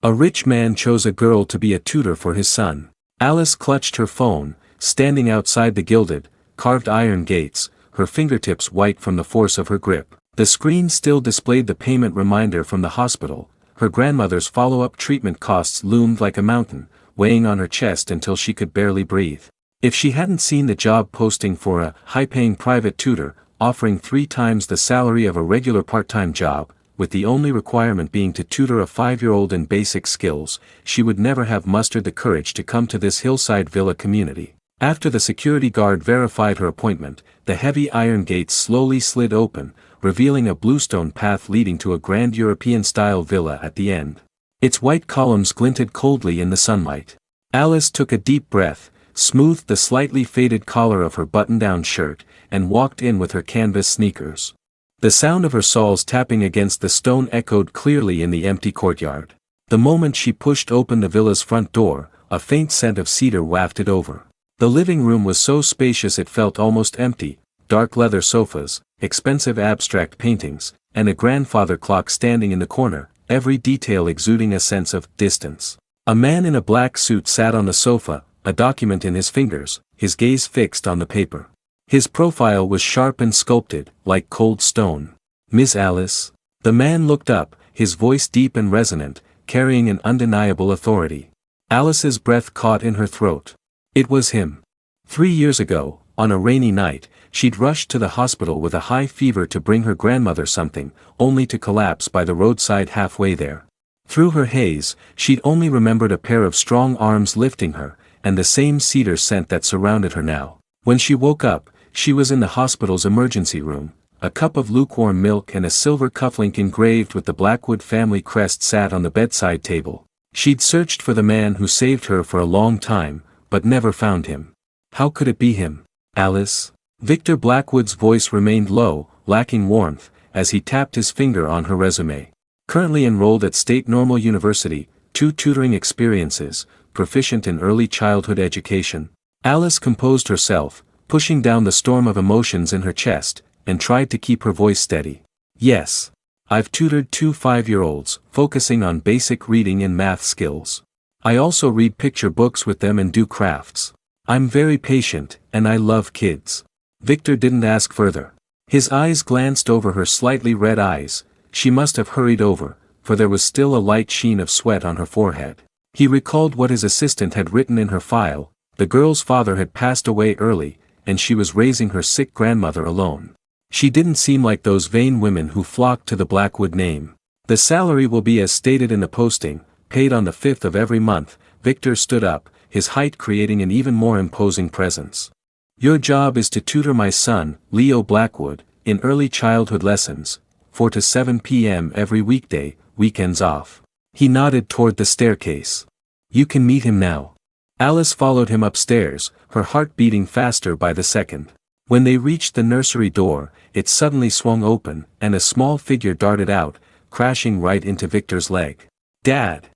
A rich man chose a girl to be a tutor for his son. Alice clutched her phone, standing outside the gilded, carved iron gates, her fingertips white from the force of her grip. The screen still displayed the payment reminder from the hospital. Her grandmother's follow-up treatment costs loomed like a mountain, weighing on her chest until she could barely breathe. If she hadn't seen the job posting for a high-paying private tutor, offering 3 times the salary of a regular part-time job, with the only requirement being to tutor a 5-year-old in basic skills, she would never have mustered the courage to come to this hillside villa community. After the security guard verified her appointment, the heavy iron gates slowly slid open, revealing a bluestone path leading to a grand European-style villa at the end. Its white columns glinted coldly in the sunlight. Alice took a deep breath, smoothed the slightly faded collar of her button-down shirt, and walked in with her canvas sneakers. The sound of her soles tapping against the stone echoed clearly in the empty courtyard. The moment she pushed open the villa's front door, a faint scent of cedar wafted over. The living room was so spacious it felt almost empty, dark leather sofas, expensive abstract paintings, and a grandfather clock standing in the corner, every detail exuding a sense of distance. A man in a black suit sat on the sofa, a document in his fingers, his gaze fixed on the paper. His profile was sharp and sculpted, like cold stone. "Miss Alice?" The man looked up, his voice deep and resonant, carrying an undeniable authority. Alice's breath caught in her throat. It was him. 3 years ago, on a rainy night, she'd rushed to the hospital with a high fever to bring her grandmother something, only to collapse by the roadside halfway there. Through her haze, she'd only remembered a pair of strong arms lifting her, and the same cedar scent that surrounded her now. When she woke up, she was in the hospital's emergency room. A cup of lukewarm milk and a silver cufflink engraved with the Blackwood family crest sat on the bedside table. She'd searched for the man who saved her for a long time, but never found him. How could it be him? Alice? Victor Blackwood's voice remained low, lacking warmth, as he tapped his finger on her resume. Currently enrolled at State Normal University, 2 tutoring experiences, proficient in early childhood education. Alice composed herself, pushing down the storm of emotions in her chest, and tried to keep her voice steady. "Yes. I've tutored 2 5-year-olds, focusing on basic reading and math skills. I also read picture books with them and do crafts. I'm very patient, and I love kids." Victor didn't ask further. His eyes glanced over her slightly red eyes. She must have hurried over, for there was still a light sheen of sweat on her forehead. He recalled what his assistant had written in her file. The girl's father had passed away early, and she was raising her sick grandmother alone. She didn't seem like those vain women who flocked to the Blackwood name. "The salary will be as stated in the posting, paid on the 5th of every month." Victor stood up, his height creating an even more imposing presence. "Your job is to tutor my son, Leo Blackwood, in early childhood lessons, 4 to 7 p.m. every weekday, weekends off." He nodded toward the staircase. "You can meet him now." Alice followed him upstairs, her heart beating faster by the second. When they reached the nursery door, it suddenly swung open, and a small figure darted out, crashing right into Victor's leg. "Dad!"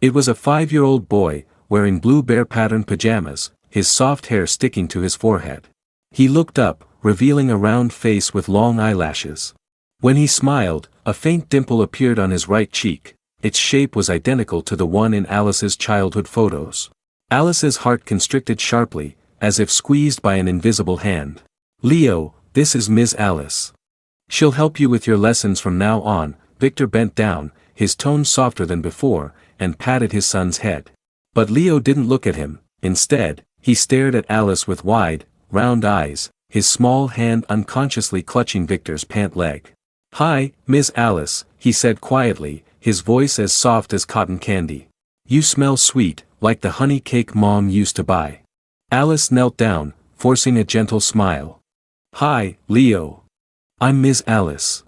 It was a 5-year-old boy, wearing blue bear-patterned pajamas, his soft hair sticking to his forehead. He looked up, revealing a round face with long eyelashes. When he smiled, a faint dimple appeared on his right cheek. Its shape was identical to the one in Alice's childhood photos. Alice's heart constricted sharply, as if squeezed by an invisible hand. "Leo, this is Ms. Alice. She'll help you with your lessons from now on." Victor bent down, his tone softer than before, and patted his son's head. But Leo didn't look at him. Instead, he stared at Alice with wide, round eyes, his small hand unconsciously clutching Victor's pant leg. "Hi, Ms. Alice," he said quietly, his voice as soft as cotton candy. "You smell sweet, like the honey cake Mom used to buy." Alice knelt down, forcing a gentle smile. "Hi, Leo. I'm Ms. Alice."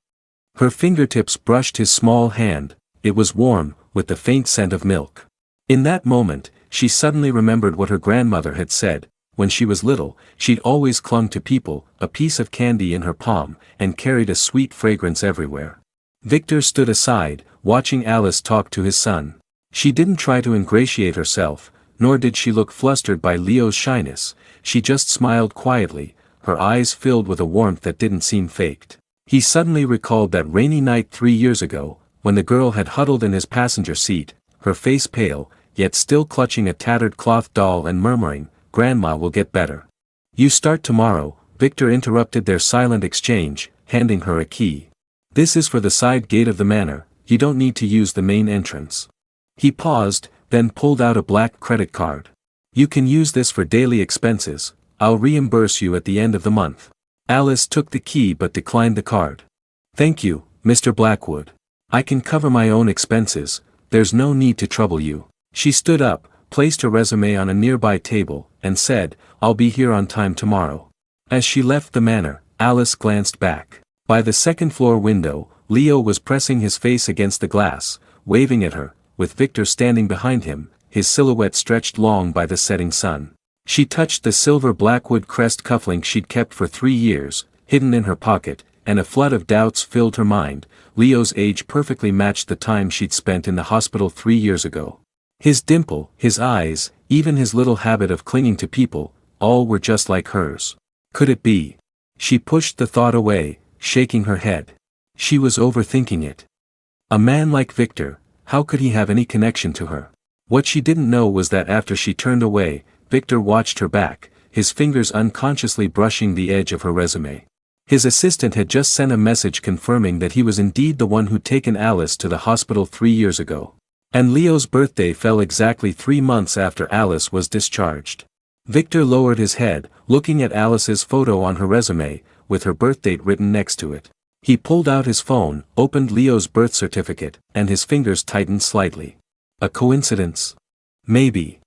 Her fingertips brushed his small hand. It was warm, with the faint scent of milk. In that moment, she suddenly remembered what her grandmother had said. When she was little, she'd always clung to people, a piece of candy in her palm, and carried a sweet fragrance everywhere. Victor stood aside, watching Alice talk to his son. She didn't try to ingratiate herself, nor did she look flustered by Leo's shyness. She just smiled quietly, her eyes filled with a warmth that didn't seem faked. He suddenly recalled that rainy night 3 years ago, when the girl had huddled in his passenger seat, her face pale, yet still clutching a tattered cloth doll and murmuring, "Grandma will get better." "You start tomorrow," Victor interrupted their silent exchange, handing her a key. "This is for the side gate of the manor, you don't need to use the main entrance." He paused, then pulled out a black credit card. "You can use this for daily expenses, I'll reimburse you at the end of the month." Alice took the key but declined the card. "Thank you, Mr. Blackwood. I can cover my own expenses, there's no need to trouble you." She stood up, placed her resume on a nearby table, and said, "I'll be here on time tomorrow." As she left the manor, Alice glanced back. By the second-floor window, Leo was pressing his face against the glass, waving at her, with Victor standing behind him, his silhouette stretched long by the setting sun. She touched the silver Blackwood crest cufflink she'd kept for 3 years, hidden in her pocket, and a flood of doubts filled her mind. Leo's age perfectly matched the time she'd spent in the hospital 3 years ago. His dimple, his eyes, even his little habit of clinging to people, all were just like hers. Could it be? She pushed the thought away, shaking her head. She was overthinking it. A man like Victor, how could he have any connection to her? What she didn't know was that after she turned away, Victor watched her back, his fingers unconsciously brushing the edge of her resume. His assistant had just sent a message confirming that he was indeed the one who'd taken Alice to the hospital 3 years ago. And Leo's birthday fell exactly 3 months after Alice was discharged. Victor lowered his head, looking at Alice's photo on her resume, with her birthdate written next to it. He pulled out his phone, opened Leo's birth certificate, and his fingers tightened slightly. A coincidence? Maybe.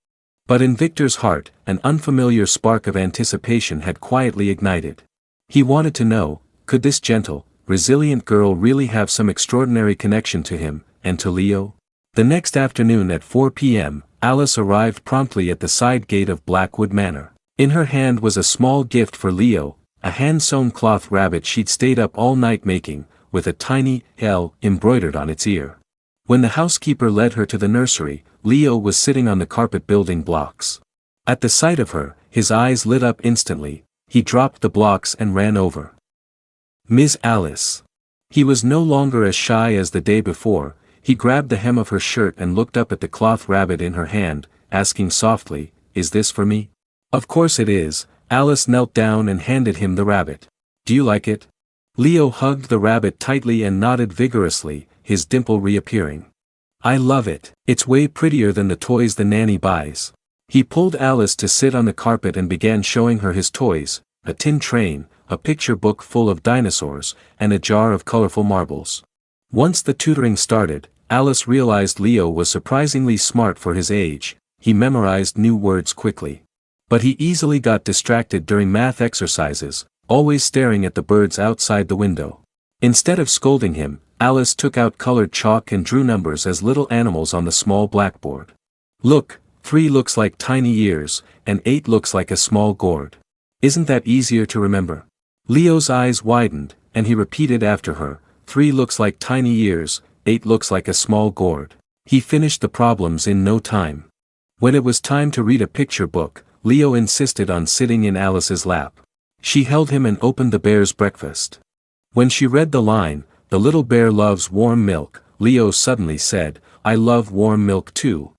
But in Victor's heart, an unfamiliar spark of anticipation had quietly ignited. He wanted to know, could this gentle, resilient girl really have some extraordinary connection to him, and to Leo? The next afternoon at 4 p.m., Alice arrived promptly at the side gate of Blackwood Manor. In her hand was a small gift for Leo, a hand-sewn cloth rabbit she'd stayed up all night making, with a tiny L embroidered on its ear. When the housekeeper led her to the nursery, Leo was sitting on the carpet building blocks. At the sight of her, his eyes lit up instantly. He dropped the blocks and ran over. "Miss Alice." He was no longer as shy as the day before. He grabbed the hem of her shirt and looked up at the cloth rabbit in her hand, asking softly, "Is this for me?" "Of course it is." Alice knelt down and handed him the rabbit. "Do you like it?" Leo hugged the rabbit tightly and nodded vigorously, his dimple reappearing. "I love it. It's way prettier than the toys the nanny buys." He pulled Alice to sit on the carpet and began showing her his toys, a tin train, a picture book full of dinosaurs, and a jar of colorful marbles. Once the tutoring started, Alice realized Leo was surprisingly smart for his age. He memorized new words quickly. But he easily got distracted during math exercises, always staring at the birds outside the window. Instead of scolding him, Alice took out colored chalk and drew numbers as little animals on the small blackboard. "Look, 3 looks like tiny ears, and 8 looks like a small gourd. Isn't that easier to remember?" Leo's eyes widened, and he repeated after her, 3 looks like tiny ears, 8 looks like a small gourd. He finished the problems in no time. When it was time to read a picture book, Leo insisted on sitting in Alice's lap. She held him and opened the bear's breakfast. When she read the line, "The little bear loves warm milk," Leo suddenly said, "I love warm milk too.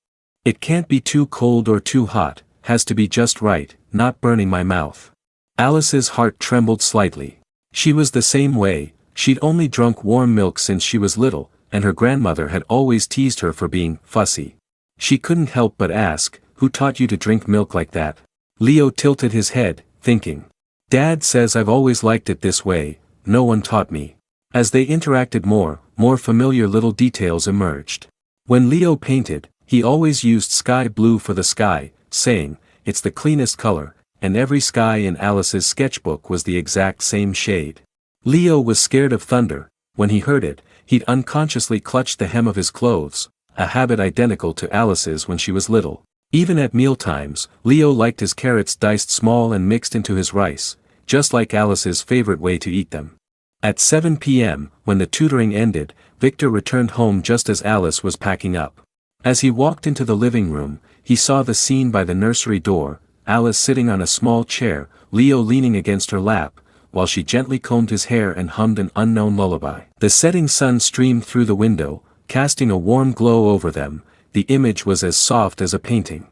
It can't be too cold or too hot, has to be just right, not burning my mouth." Alice's heart trembled slightly. She was the same way. She'd only drunk warm milk since she was little, and her grandmother had always teased her for being fussy. She couldn't help but ask, "Who taught you to drink milk like that?" Leo tilted his head, thinking. "Dad says I've always liked it this way, no one taught me." As they interacted more familiar little details emerged. When Leo painted, he always used sky blue for the sky, saying, "It's the cleanest color," and every sky in Alice's sketchbook was the exact same shade. Leo was scared of thunder. When he heard it, he'd unconsciously clutched the hem of his clothes, a habit identical to Alice's when she was little. Even at mealtimes, Leo liked his carrots diced small and mixed into his rice, just like Alice's favorite way to eat them. At 7 p.m., when the tutoring ended, Victor returned home just as Alice was packing up. As he walked into the living room, he saw the scene by the nursery door, Alice sitting on a small chair, Leo leaning against her lap, while she gently combed his hair and hummed an unknown lullaby. The setting sun streamed through the window, casting a warm glow over them. the image was as soft as a painting.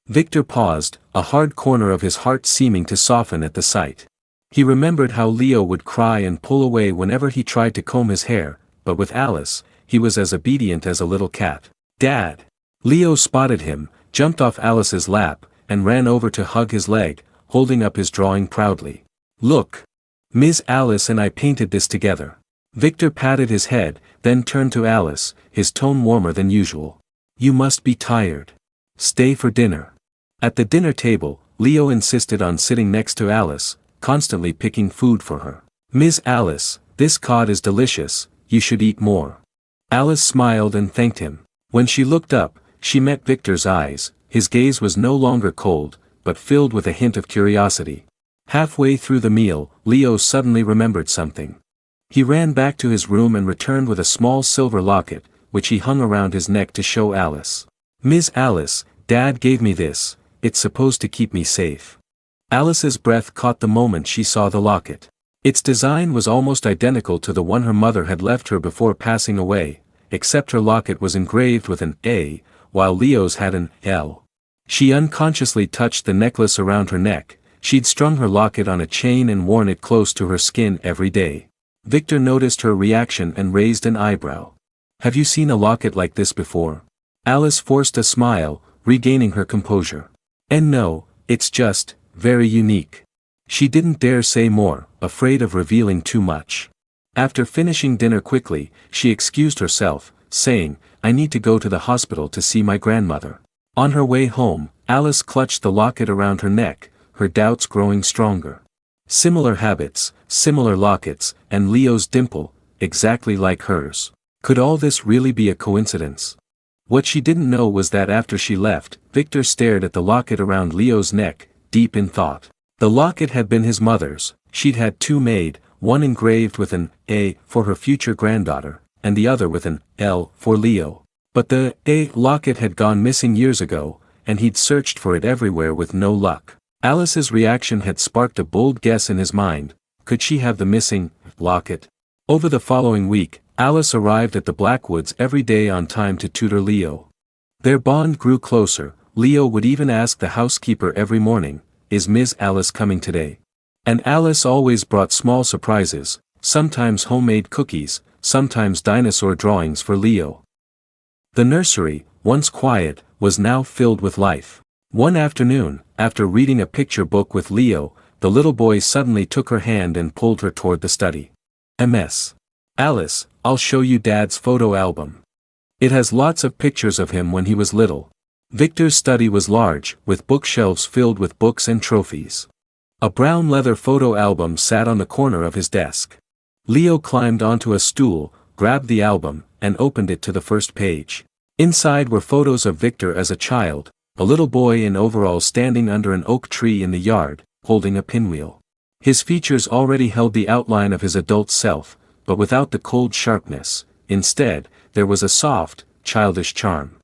Victor paused, a hard corner of his heart seeming to soften at the sight. He remembered how Leo would cry and pull away whenever he tried to comb his hair, but with Alice, he was as obedient as a little cat. "Dad!" Leo spotted him, jumped off Alice's lap, and ran over to hug his leg, holding up his drawing proudly. "Look! Miss Alice and I painted this together." Victor patted his head, then turned to Alice, his tone warmer than usual. "You must be tired. Stay for dinner." At the dinner table, Leo insisted on sitting next to Alice, constantly picking food for her. "Miss Alice, this cod is delicious, you should eat more." Alice smiled and thanked him. When she looked up, she met Victor's eyes. His gaze was no longer cold, but filled with a hint of curiosity. Halfway through the meal, Leo suddenly remembered something. He ran back to his room and returned with a small silver locket, which he hung around his neck to show Alice. "Miss Alice, Dad gave me this, it's supposed to keep me safe." Alice's breath caught the moment she saw the locket. Its design was almost identical to the one her mother had left her before passing away, except her locket was engraved with an A, while Leo's had an L. She unconsciously touched the necklace around her neck. She'd strung her locket on a chain and worn it close to her skin every day. Victor noticed her reaction and raised an eyebrow. "Have you seen a locket like this before?" Alice forced a smile, regaining her composure. "And no, it's just, very unique." She didn't dare say more, afraid of revealing too much. After finishing dinner quickly, she excused herself, saying, "I need to go to the hospital to see my grandmother." On her way home, Alice clutched the locket around her neck, her doubts growing stronger. Similar habits, similar lockets, and Leo's dimple, exactly like hers. Could all this really be a coincidence? What she didn't know was that after she left, Victor stared at the locket around Leo's neck, deep in thought. The locket had been his mother's. She'd had two made, one engraved with an A for her future granddaughter, and the other with an L for Leo. But the A locket had gone missing years ago, and he'd searched for it everywhere with no luck. Alice's reaction had sparked a bold guess in his mind. Could she have the missing locket? Over the following week, Alice arrived at the Blackwoods every day on time to tutor Leo. Their bond grew closer. Leo would even ask the housekeeper every morning, "Is Miss Alice coming today?" And Alice always brought small surprises, sometimes homemade cookies, sometimes dinosaur drawings for Leo. The nursery, once quiet, was now filled with life. One afternoon, after reading a picture book with Leo, the little boy suddenly took her hand and pulled her toward the study. "Ms. Alice, I'll show you Dad's photo album. It has lots of pictures of him when he was little." Victor's study was large, with bookshelves filled with books and trophies. A brown leather photo album sat on the corner of his desk. Leo climbed onto a stool, grabbed the album, and opened it to the first page. Inside were photos of Victor as a child, a little boy in overalls standing under an oak tree in the yard, holding a pinwheel. His features already held the outline of his adult self, but without the cold sharpness. Instead, there was a soft, childish charm.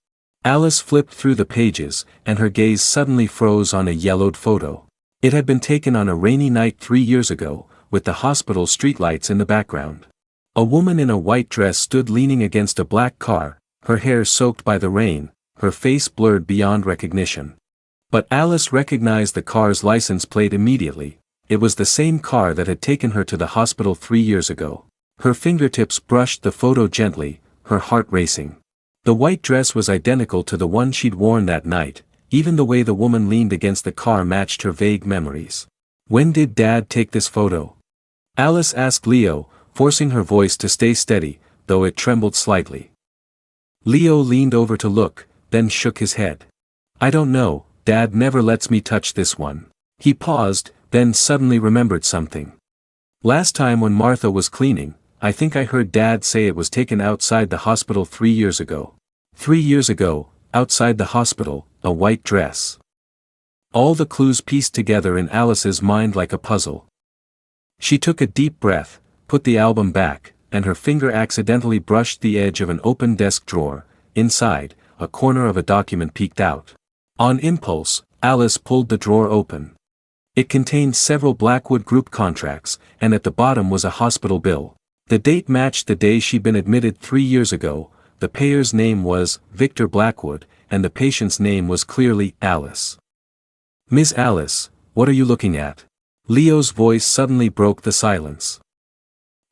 Alice flipped through the pages, and her gaze suddenly froze on a yellowed photo. It had been taken on a rainy night 3 years ago, with the hospital streetlights in the background. A woman in a white dress stood leaning against a black car, her hair soaked by the rain, her face blurred beyond recognition. But Alice recognized the car's license plate immediately. It was the same car that had taken her to the hospital 3 years ago. Her fingertips brushed the photo gently, her heart racing. The white dress was identical to the one she'd worn that night. Even the way the woman leaned against the car matched her vague memories. "When did Dad take this photo?" Alice asked Leo, forcing her voice to stay steady, though it trembled slightly. Leo leaned over to look, then shook his head. "I don't know, Dad never lets me touch this one." He paused, then suddenly remembered something. "Last time when Martha was cleaning, I think I heard Dad say it was taken outside the hospital 3 years ago." 3 years ago, outside the hospital, a white dress. All the clues pieced together in Alice's mind like a puzzle. She took a deep breath, put the album back, and her finger accidentally brushed the edge of an open desk drawer. Inside, a corner of a document peeked out. On impulse, Alice pulled the drawer open. It contained several Blackwood group contracts, and at the bottom was a hospital bill. The date matched the day she'd been admitted 3 years ago. The payer's name was Victor Blackwood, and the patient's name was clearly Alice. "Miss Alice, what are you looking at?" Leo's voice suddenly broke the silence.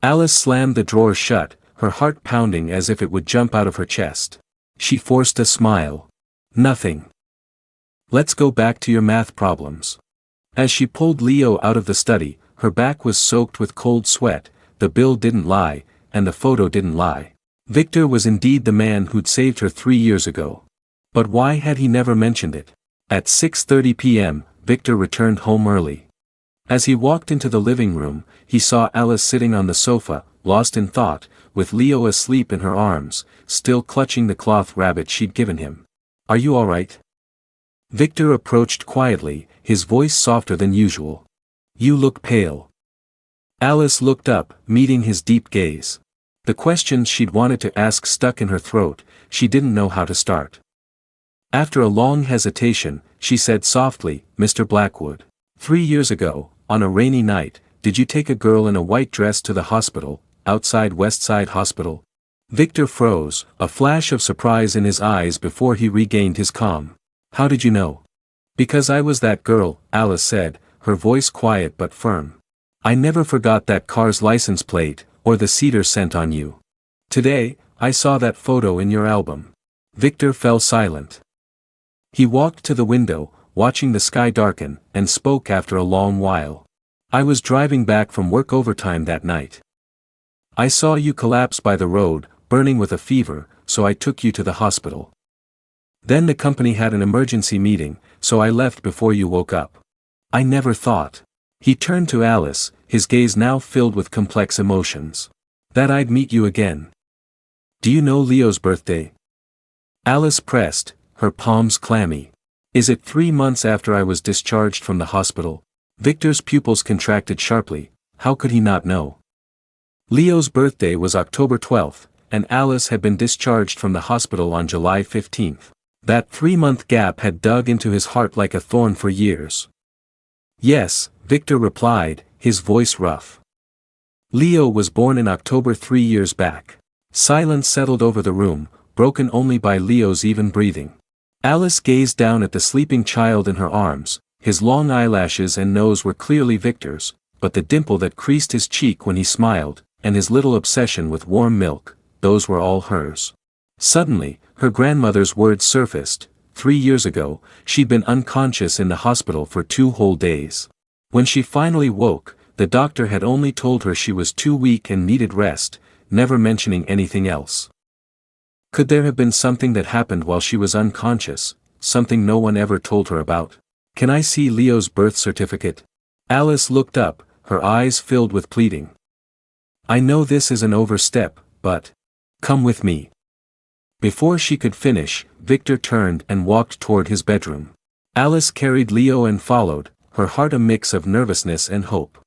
Alice slammed the drawer shut, her heart pounding as if it would jump out of her chest. She forced a smile. "Nothing. Let's go back to your math problems." As she pulled Leo out of the study, her back was soaked with cold sweat. The bill didn't lie, and the photo didn't lie. Victor was indeed the man who'd saved her 3 years ago. But why had he never mentioned it? At 6:30 p.m., Victor returned home early. As he walked into the living room, he saw Alice sitting on the sofa, lost in thought, with Leo asleep in her arms, still clutching the cloth rabbit she'd given him. "Are you all right?" Victor approached quietly, his voice softer than usual. "You look pale." Alice looked up, meeting his deep gaze. The questions she'd wanted to ask stuck in her throat, she didn't know how to start. After a long hesitation, she said softly, "Mr. Blackwood, 3 years ago, on a rainy night, did you take a girl in a white dress to the hospital, outside Westside Hospital?" Victor froze, a flash of surprise in his eyes before he regained his calm. "How did you know?" "Because I was that girl," Alice said, her voice quiet but firm. "I never forgot that car's license plate, or the cedar scent on you. Today, I saw that photo in your album." Victor fell silent. He walked to the window, watching the sky darken, and spoke after a long while. "I was driving back from work overtime that night. I saw you collapse by the road, burning with a fever, so I took you to the hospital. Then the company had an emergency meeting, so I left before you woke up. I never thought." He turned to Alice, his gaze now filled with complex emotions. "That I'd meet you again. Do you know Leo's birthday?" Alice pressed, her palms clammy. "Is it 3 months after I was discharged from the hospital?" Victor's pupils contracted sharply. How could he not know? Leo's birthday was October 12th, and Alice had been discharged from the hospital on July 15th. That 3-month gap had dug into his heart like a thorn for years. "Yes," Victor replied, his voice rough. "Leo was born in October 3 years back." Silence settled over the room, broken only by Leo's even breathing. Alice gazed down at the sleeping child in her arms. His long eyelashes and nose were clearly Victor's, but the dimple that creased his cheek when he smiled, and his little obsession with warm milk, those were all hers. Suddenly, her grandmother's words surfaced. 3 years ago, she'd been unconscious in the hospital for 2 whole days. When she finally woke, the doctor had only told her she was too weak and needed rest, never mentioning anything else. Could there have been something that happened while she was unconscious, something no one ever told her about? "Can I see Leo's birth certificate?" Alice looked up, her eyes filled with pleading. "I know this is an overstep, but come with me." Before she could finish, Victor turned and walked toward his bedroom. Alice carried Leo and followed, her heart a mix of nervousness and hope.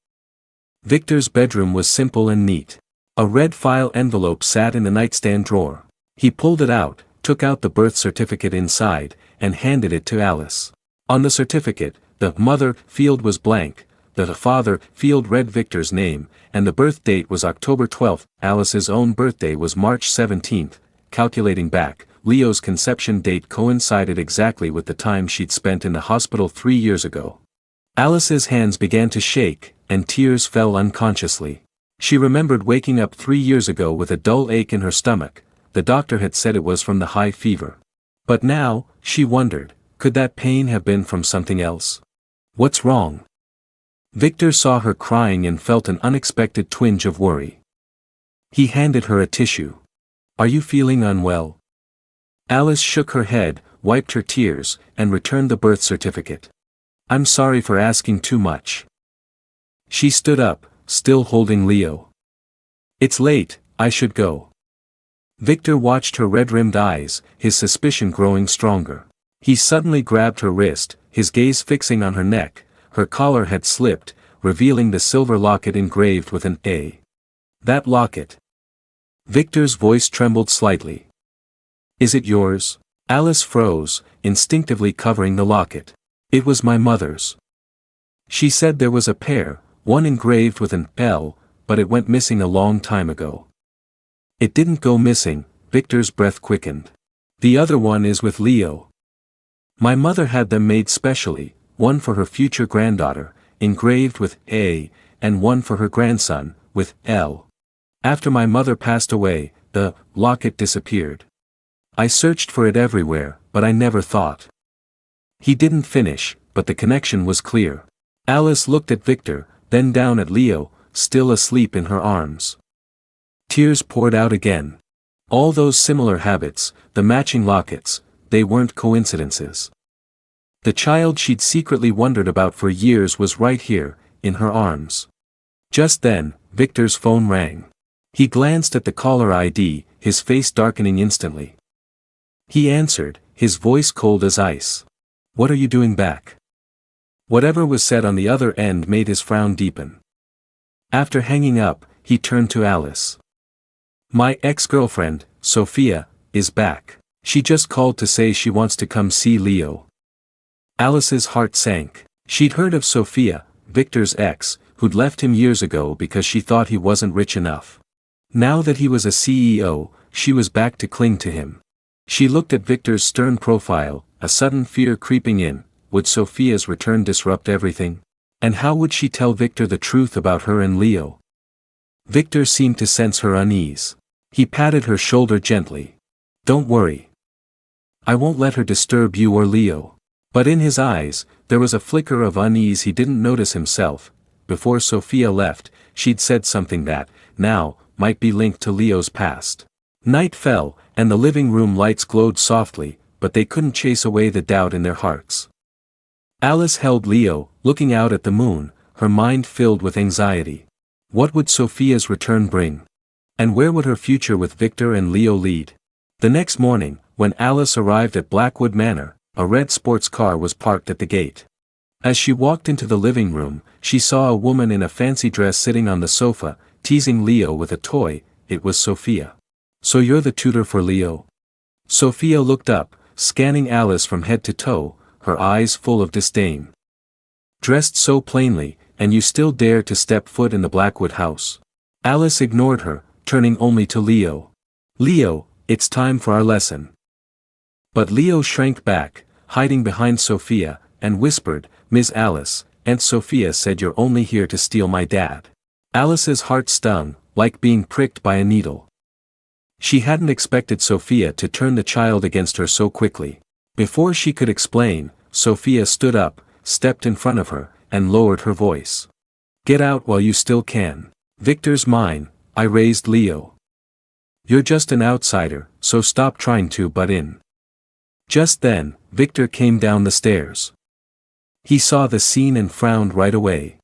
Victor's bedroom was simple and neat. A red file envelope sat in the nightstand drawer. He pulled it out, took out the birth certificate inside, and handed it to Alice. On the certificate, the mother field was blank, the father field read Victor's name, and the birth date was October 12th. Alice's own birthday was March 17th. Calculating back, Leo's conception date coincided exactly with the time she'd spent in the hospital 3 years ago. Alice's hands began to shake, and tears fell unconsciously. She remembered waking up 3 years ago with a dull ache in her stomach. The doctor had said it was from the high fever. But now, she wondered, could that pain have been from something else? "What's wrong?" Victor saw her crying and felt an unexpected twinge of worry. He handed her a tissue. "Are you feeling unwell?" Alice shook her head, wiped her tears, and returned the birth certificate. "I'm sorry for asking too much." She stood up, still holding Leo. "It's late, I should go." Victor watched her red-rimmed eyes, his suspicion growing stronger. He suddenly grabbed her wrist, his gaze fixing on her neck. Her collar had slipped, revealing the silver locket engraved with an A. "That locket." Victor's voice trembled slightly. "Is it yours?" Alice froze, instinctively covering the locket. "It was my mother's. She said there was a pair, one engraved with an L, but it went missing a long time ago." "It didn't go missing," Victor's breath quickened. "The other one is with Leo." My mother had them made specially, one for her future granddaughter, engraved with A, and one for her grandson, with L. After my mother passed away, the locket disappeared. I searched for it everywhere, but I never thought. He didn't finish, but the connection was clear. Alice looked at Victor, then down at Leo, still asleep in her arms. Tears poured out again. All those similar habits, the matching lockets, they weren't coincidences. The child she'd secretly wondered about for years was right here, in her arms. Just then, Victor's phone rang. He glanced at the caller ID, his face darkening instantly. He answered, his voice cold as ice. "What are you doing back?" Whatever was said on the other end made his frown deepen. After hanging up, he turned to Alice. "My ex-girlfriend, Sophia, is back. She just called to say she wants to come see Leo." Alice's heart sank. She'd heard of Sophia, Victor's ex, who'd left him years ago because she thought he wasn't rich enough. Now that he was a CEO, she was back to cling to him. She looked at Victor's stern profile, a sudden fear creeping in. Would Sophia's return disrupt everything? And how would she tell Victor the truth about her and Leo? Victor seemed to sense her unease. He patted her shoulder gently. "Don't worry. I won't let her disturb you or Leo." But in his eyes, there was a flicker of unease he didn't notice himself. Before Sophia left, she'd said something that, now, might be linked to Leo's past. Night fell, and the living room lights glowed softly, but they couldn't chase away the doubt in their hearts. Alice held Leo, looking out at the moon, her mind filled with anxiety. What would Sophia's return bring? And where would her future with Victor and Leo lead? The next morning, when Alice arrived at Blackwood Manor, a red sports car was parked at the gate. As she walked into the living room, she saw a woman in a fancy dress sitting on the sofa, teasing Leo with a toy. It was Sophia. "So you're the tutor for Leo?" Sophia looked up, scanning Alice from head to toe, her eyes full of disdain. "Dressed so plainly, and you still dare to step foot in the Blackwood house?" Alice ignored her, turning only to Leo. "Leo, it's time for our lesson." But Leo shrank back, hiding behind Sophia, and whispered, "Miss Alice, Aunt Sophia said you're only here to steal my dad." Alice's heart stung, like being pricked by a needle. She hadn't expected Sophia to turn the child against her so quickly. Before she could explain, Sophia stood up, stepped in front of her, and lowered her voice. "Get out while you still can. Victor's mine," I raised Leo. "You're just an outsider, so stop trying to butt in." Just then, Victor came down the stairs. He saw the scene and frowned right away.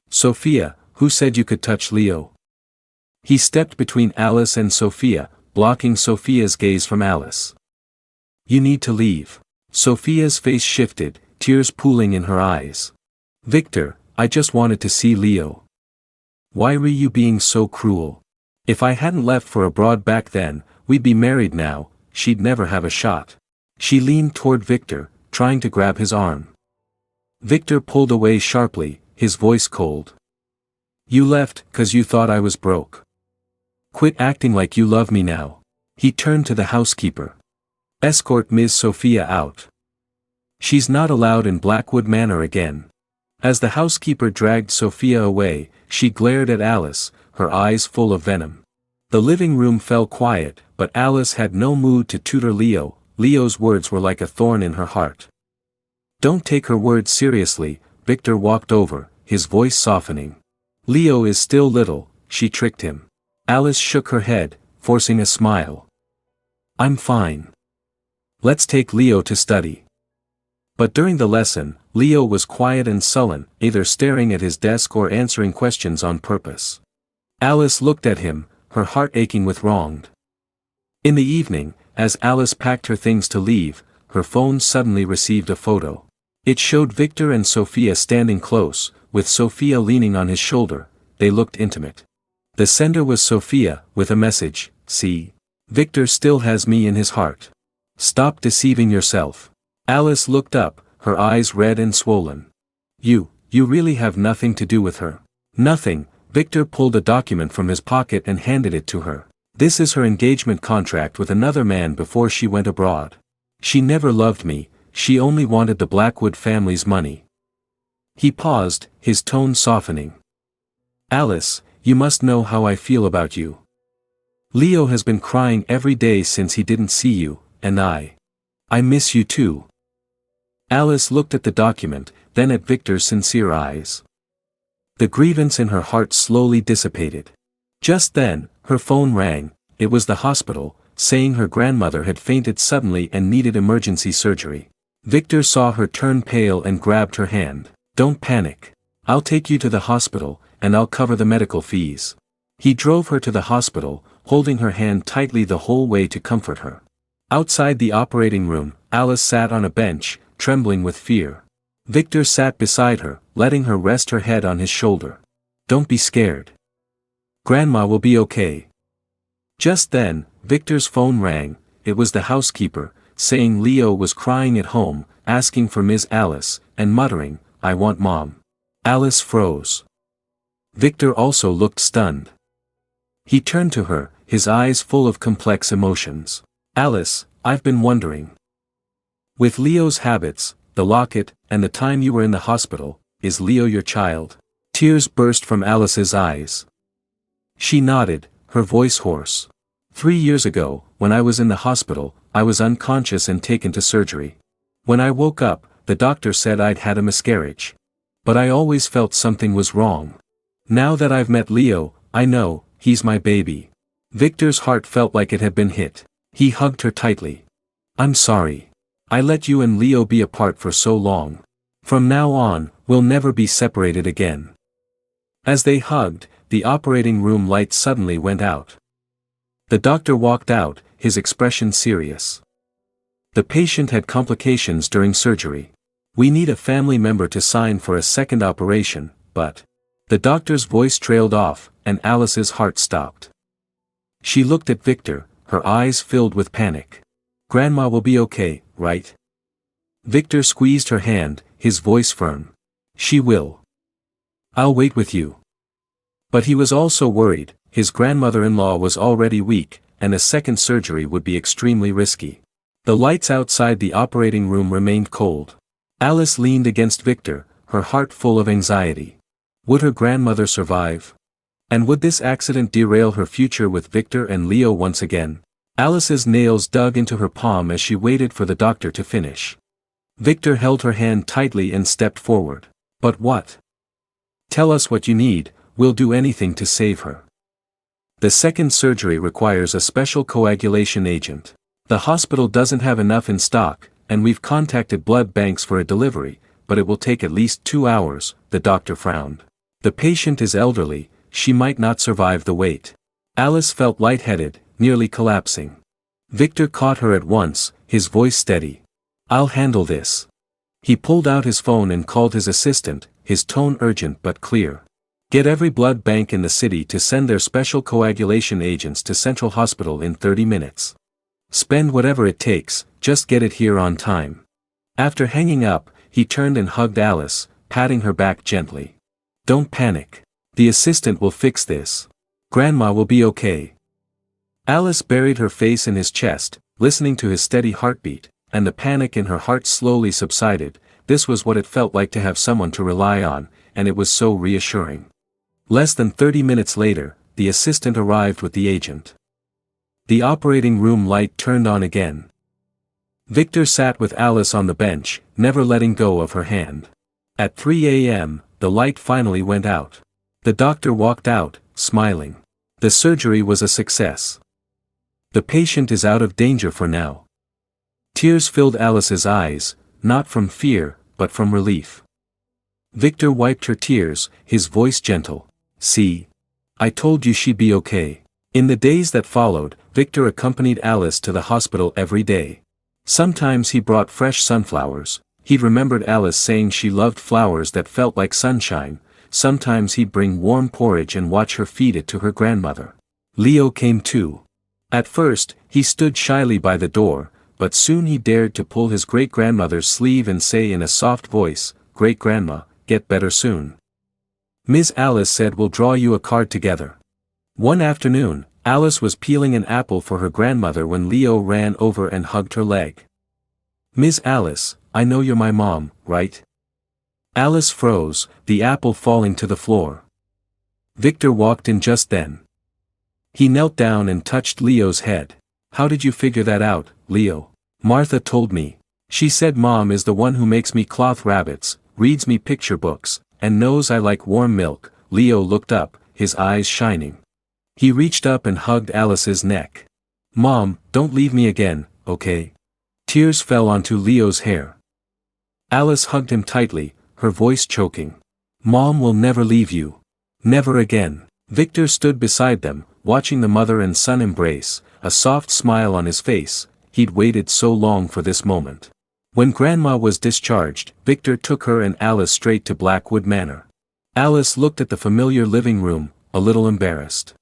"Sophia, who said you could touch Leo?" He stepped between Alice and Sophia, blocking Sophia's gaze from Alice. "You need to leave." Sophia's face shifted, tears pooling in her eyes. "Victor, I just wanted to see Leo." "Why were you being so cruel? If I hadn't left for abroad back then, we'd be married now, she'd never have a shot." She leaned toward Victor, trying to grab his arm. Victor pulled away sharply, his voice cold. "You left 'cause you thought I was broke. Quit acting like you love me now." He turned to the housekeeper. "Escort Ms. Sophia out. She's not allowed in Blackwood Manor again." As the housekeeper dragged Sophia away, she glared at Alice, her eyes full of venom. The living room fell quiet, but Alice had no mood to tutor Leo. Leo's words were like a thorn in her heart. "Don't take her words seriously," Victor walked over, his voice softening. "Leo is still little," she tricked him. Alice shook her head, forcing a smile. "I'm fine. Let's take Leo to study." But during the lesson, Leo was quiet and sullen, either staring at his desk or answering questions on purpose. Alice looked at him, her heart aching with wronged. In the evening, as Alice packed her things to leave, her phone suddenly received a photo. It showed Victor and Sophia standing close, with Sophia leaning on his shoulder. They looked intimate. The sender was Sophia, with a message, "See? Victor still has me in his heart. Stop deceiving yourself." Alice looked up, her eyes red and swollen. You really have nothing to do with her." "Nothing." Victor pulled a document from his pocket and handed it to her. "This is her engagement contract with another man before she went abroad. She never loved me, she only wanted the Blackwood family's money. He paused, his tone softening. Alice, you must know how I feel about you. Leo has been crying every day since he didn't see you, and I miss you too. Alice looked at the document, then at Victor's sincere eyes. The grievance in her heart slowly dissipated. Just then, her phone rang. It was the hospital, saying her grandmother had fainted suddenly and needed emergency surgery. Victor saw her turn pale and grabbed her hand. Don't panic. I'll take you to the hospital, and I'll cover the medical fees. He drove her to the hospital, holding her hand tightly the whole way to comfort her. Outside the operating room, Alice sat on a bench, trembling with fear. Victor sat beside her, letting her rest her head on his shoulder. Don't be scared. Grandma will be okay. Just then, Victor's phone rang. It was the housekeeper, saying Leo was crying at home, asking for Miss Alice, and muttering, I want Mom. Alice froze. Victor also looked stunned. He turned to her, his eyes full of complex emotions. Alice, I've been wondering. With Leo's habits, the locket, and the time you were in the hospital, is Leo your child? Tears burst from Alice's eyes. She nodded, her voice hoarse. 3 years ago, when I was in the hospital, I was unconscious and taken to surgery. When I woke up, the doctor said I'd had a miscarriage. But I always felt something was wrong. Now that I've met Leo, I know, he's my baby. Victor's heart felt like it had been hit. He hugged her tightly. I'm sorry. I let you and Leo be apart for so long. From now on, we'll never be separated again. As they hugged, the operating room light suddenly went out. The doctor walked out, his expression serious. The patient had complications during surgery. We need a family member to sign for a second operation, but... The doctor's voice trailed off, and Alice's heart stopped. She looked at Victor, her eyes filled with panic. Grandma will be okay, right? Victor squeezed her hand, his voice firm. She will. I'll wait with you. But he was also worried. His grandmother-in-law was already weak, and a second surgery would be extremely risky. The lights outside the operating room remained cold. Alice leaned against Victor, her heart full of anxiety. Would her grandmother survive? And would this accident derail her future with Victor and Leo once again? Alice's nails dug into her palm as she waited for the doctor to finish. Victor held her hand tightly and stepped forward. But what? Tell us what you need, we'll do anything to save her. The second surgery requires a special coagulation agent. The hospital doesn't have enough in stock, and we've contacted blood banks for a delivery, but it will take at least 2 hours, the doctor frowned. The patient is elderly, she might not survive the wait. Alice felt lightheaded, nearly collapsing. Victor caught her at once, his voice steady. I'll handle this. He pulled out his phone and called his assistant, his tone urgent but clear. Get every blood bank in the city to send their special coagulation agents to Central Hospital in 30 minutes. Spend whatever it takes, just get it here on time. After hanging up, he turned and hugged Alice, patting her back gently. Don't panic. The assistant will fix this. Grandma will be okay. Alice buried her face in his chest, listening to his steady heartbeat, and the panic in her heart slowly subsided. This was what it felt like to have someone to rely on, and it was so reassuring. Less than 30 minutes later, the assistant arrived with the agent. The operating room light turned on again. Victor sat with Alice on the bench, never letting go of her hand. At 3 a.m., the light finally went out. The doctor walked out, smiling. The surgery was a success. The patient is out of danger for now. Tears filled Alice's eyes, not from fear, but from relief. Victor wiped her tears, his voice gentle. See? I told you she'd be okay. In the days that followed, Victor accompanied Alice to the hospital every day. Sometimes he brought fresh sunflowers. He'd remembered Alice saying she loved flowers that felt like sunshine. Sometimes he'd bring warm porridge and watch her feed it to her grandmother. Leo came too. At first, he stood shyly by the door, but soon he dared to pull his great-grandmother's sleeve and say in a soft voice, "Great-grandma, get better soon. Miss Alice said we'll draw you a card together." One afternoon, Alice was peeling an apple for her grandmother when Leo ran over and hugged her leg. "Miss Alice, I know you're my mom, right? Alice froze, the apple falling to the floor. Victor walked in just then. He knelt down and touched Leo's head. How did you figure that out, Leo? Martha told me. She said Mom is the one who makes me cloth rabbits, reads me picture books, and knows I like warm milk. Leo looked up, his eyes shining. He reached up and hugged Alice's neck. Mom, don't leave me again, okay? Tears fell onto Leo's hair. Alice hugged him tightly, her voice choking. Mom will never leave you. Never again. Victor stood beside them, watching the mother and son embrace, a soft smile on his face. He'd waited so long for this moment. When Grandma was discharged, Victor took her and Alice straight to Blackwood Manor. Alice looked at the familiar living room, a little embarrassed.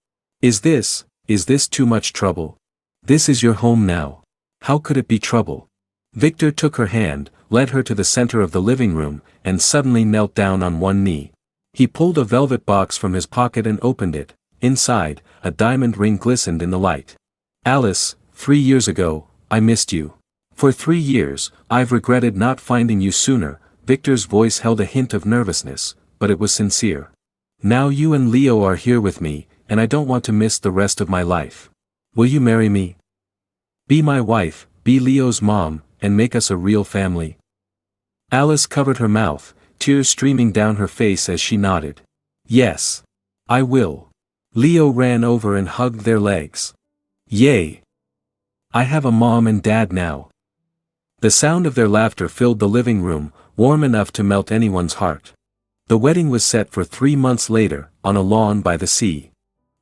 Is this too much trouble? This is your home now. How could it be trouble? Victor took her hand, led her to the center of the living room, and suddenly knelt down on one knee. He pulled a velvet box from his pocket and opened it. Inside, a diamond ring glistened in the light. Alice, 3 years ago, I missed you. For 3 years, I've regretted not finding you sooner. Victor's voice held a hint of nervousness, but it was sincere. Now you and Leo are here with me, and I don't want to miss the rest of my life. Will you marry me? Be my wife, be Leo's mom, and make us a real family. Alice covered her mouth, tears streaming down her face as she nodded. Yes. I will. Leo ran over and hugged their legs. Yay! I have a mom and dad now. The sound of their laughter filled the living room, warm enough to melt anyone's heart. The wedding was set for 3 months later, on a lawn by the sea.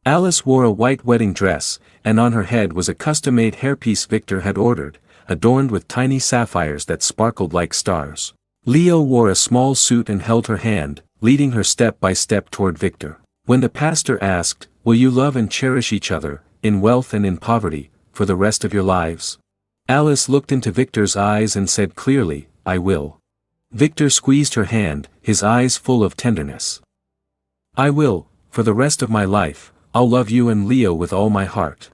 Alice wore a white wedding dress, and on her head was a custom-made hairpiece Victor had ordered, adorned with tiny sapphires that sparkled like stars. Leo wore a small suit and held her hand, leading her step by step toward Victor. When the pastor asked, "Will you love and cherish each other, in wealth and in poverty, for the rest of your lives?" Alice looked into Victor's eyes and said clearly, "I will." Victor squeezed her hand, his eyes full of tenderness. "I will, for the rest of my life, I'll love you and Leo with all my heart."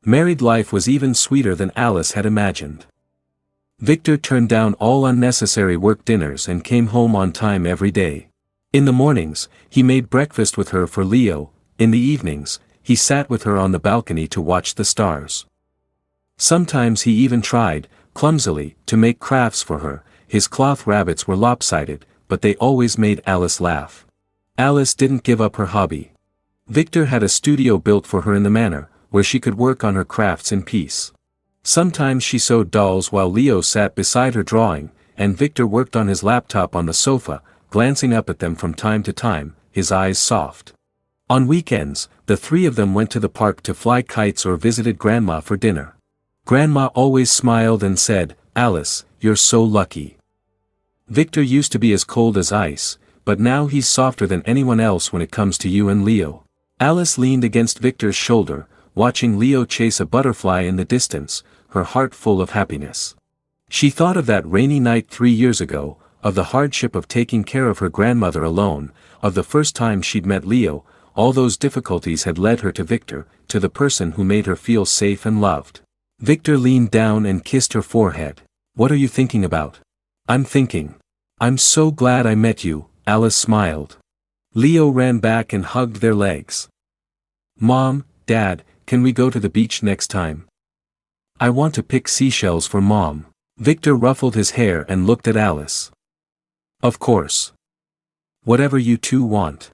Married life was even sweeter than Alice had imagined. Victor turned down all unnecessary work dinners and came home on time every day. In the mornings, he made breakfast with her for Leo. In the evenings, he sat with her on the balcony to watch the stars. Sometimes he even tried, clumsily, to make crafts for her. His cloth rabbits were lopsided, but they always made Alice laugh. Alice didn't give up her hobby. Victor had a studio built for her in the manor, where she could work on her crafts in peace. Sometimes she sewed dolls while Leo sat beside her drawing, and Victor worked on his laptop on the sofa, glancing up at them from time to time, his eyes soft. On weekends, the three of them went to the park to fly kites or visited Grandma for dinner. Grandma always smiled and said, "Alice, you're so lucky." Victor used to be as cold as ice, but now he's softer than anyone else when it comes to you and Leo. Alice leaned against Victor's shoulder, watching Leo chase a butterfly in the distance, her heart full of happiness. She thought of that rainy night 3 years ago, of the hardship of taking care of her grandmother alone, of the first time she'd met Leo. All those difficulties had led her to Victor, to the person who made her feel safe and loved. Victor leaned down and kissed her forehead. "What are you thinking about?" "I'm thinking. I'm so glad I met you," Alice smiled. Leo ran back and hugged their legs. "Mom, Dad, can we go to the beach next time? I want to pick seashells for Mom." Victor ruffled his hair and looked at Alice. "Of course. Whatever you two want."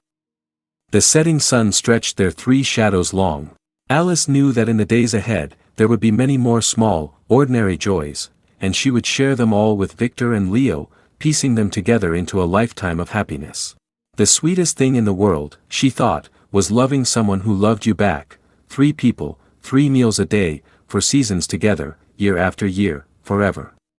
The setting sun stretched their 3 shadows long. Alice knew that in the days ahead, there would be many more small, ordinary joys, and she would share them all with Victor and Leo, piecing them together into a lifetime of happiness. The sweetest thing in the world, she thought, was loving someone who loved you back. 3 people, 3 meals a day, for seasons together, year after year, forever.